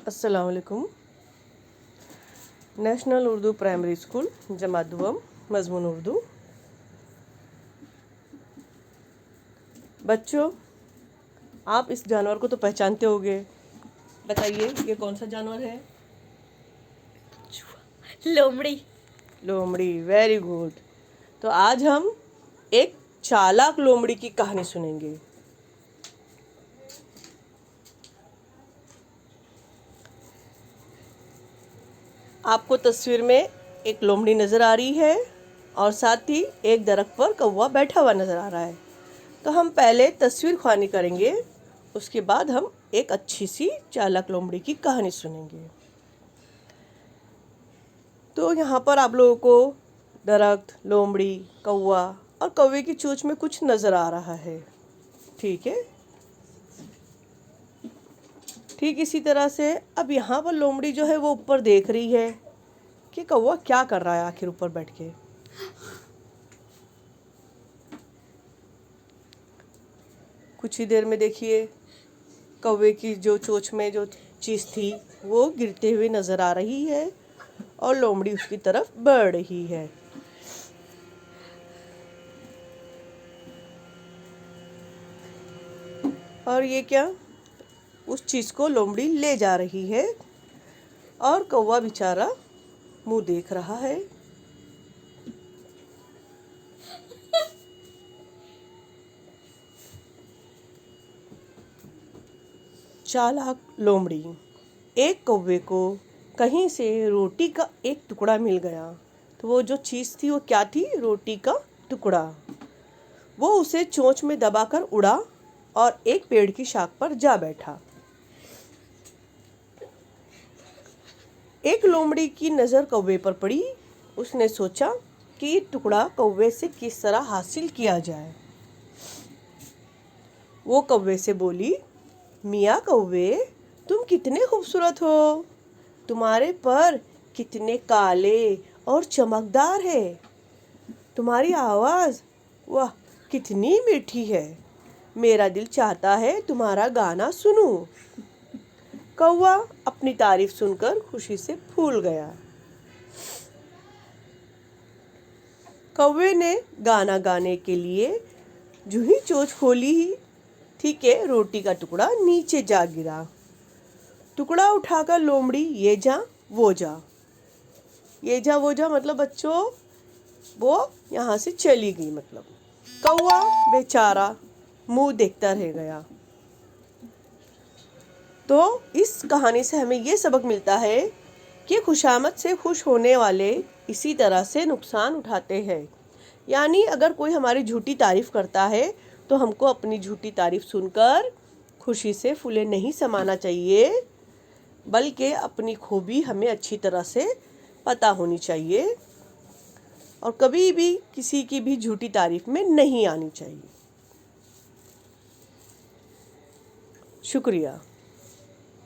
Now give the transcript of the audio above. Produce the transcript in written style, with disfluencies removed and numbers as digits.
अस्सलाम वालेकुम। National Urdu primary school जमात दुआम मज़मून उर्दू। बच्चों, आप इस जानवर को तो पहचानते होंगे। बताइए ये कौन सा जानवर है? लोमड़ी। लोमड़ी, वेरी गुड। तो आज हम एक चालाक लोमड़ी की कहानी सुनेंगे। आपको तस्वीर में एक लोमड़ी नज़र आ रही है और साथ ही एक दरख्त पर कौवा बैठा हुआ नज़र आ रहा है। तो हम पहले तस्वीर ख्वानी करेंगे, उसके बाद हम एक अच्छी सी चालाक लोमड़ी की कहानी सुनेंगे। तो यहाँ पर आप लोगों को दरख्त, लोमड़ी, कौवा और कौवे की चोंच में कुछ नज़र आ रहा है, ठीक है। ठीक इसी तरह से अब यहाँ पर लोमड़ी जो है वो ऊपर देख रही है कि कौवा क्या कर रहा है आखिर ऊपर बैठ के। कुछ ही देर में देखिए कौवे की जो चोंच में जो चीज़ थी वो गिरते हुए नज़र आ रही है और लोमड़ी उसकी तरफ बढ़ रही है। और ये क्या, उस चीज़ को लोमड़ी ले जा रही है और कौवा बेचारा मुंह देख रहा है। चालाक लोमड़ी। एक कौवे को कहीं से रोटी का एक टुकड़ा मिल गया। तो वो जो चीज़ थी वो क्या थी? रोटी का टुकड़ा। वो उसे चोंच में दबाकर उड़ा और एक पेड़ की शाख पर जा बैठा। एक लोमड़ी की नज़र कौवे पर पड़ी। उसने सोचा कि ये टुकड़ा कौवे से किस तरह हासिल किया जाए। वो कौवे से बोली, मियाँ कौवे, तुम कितने खूबसूरत हो। तुम्हारे पर कितने काले और चमकदार है। तुम्हारी आवाज़ वाह कितनी मीठी है। मेरा दिल चाहता है तुम्हारा गाना सुनूं। कौवा अपनी तारीफ सुनकर खुशी से फूल गया। कौवे ने गाना गाने के लिए जो ही चोंच खोली ही ठीक है, रोटी का टुकड़ा नीचे जा गिरा। टुकड़ा उठाकर लोमड़ी ये जा वो जा, ये जा वो जा मतलब बच्चों वो यहाँ से चली गई। मतलब कौवा बेचारा मुंह देखता रह गया। तो इस कहानी से हमें ये सबक मिलता है कि खुशामद से खुश होने वाले इसी तरह से नुकसान उठाते हैं। यानी अगर कोई हमारी झूठी तारीफ़ करता है तो हमको अपनी झूठी तारीफ़ सुनकर खुशी से फूले नहीं समाना चाहिए, बल्कि अपनी खूबी हमें अच्छी तरह से पता होनी चाहिए और कभी भी किसी की भी झूठी तारीफ़ में नहीं आनी चाहिए। शुक्रिया।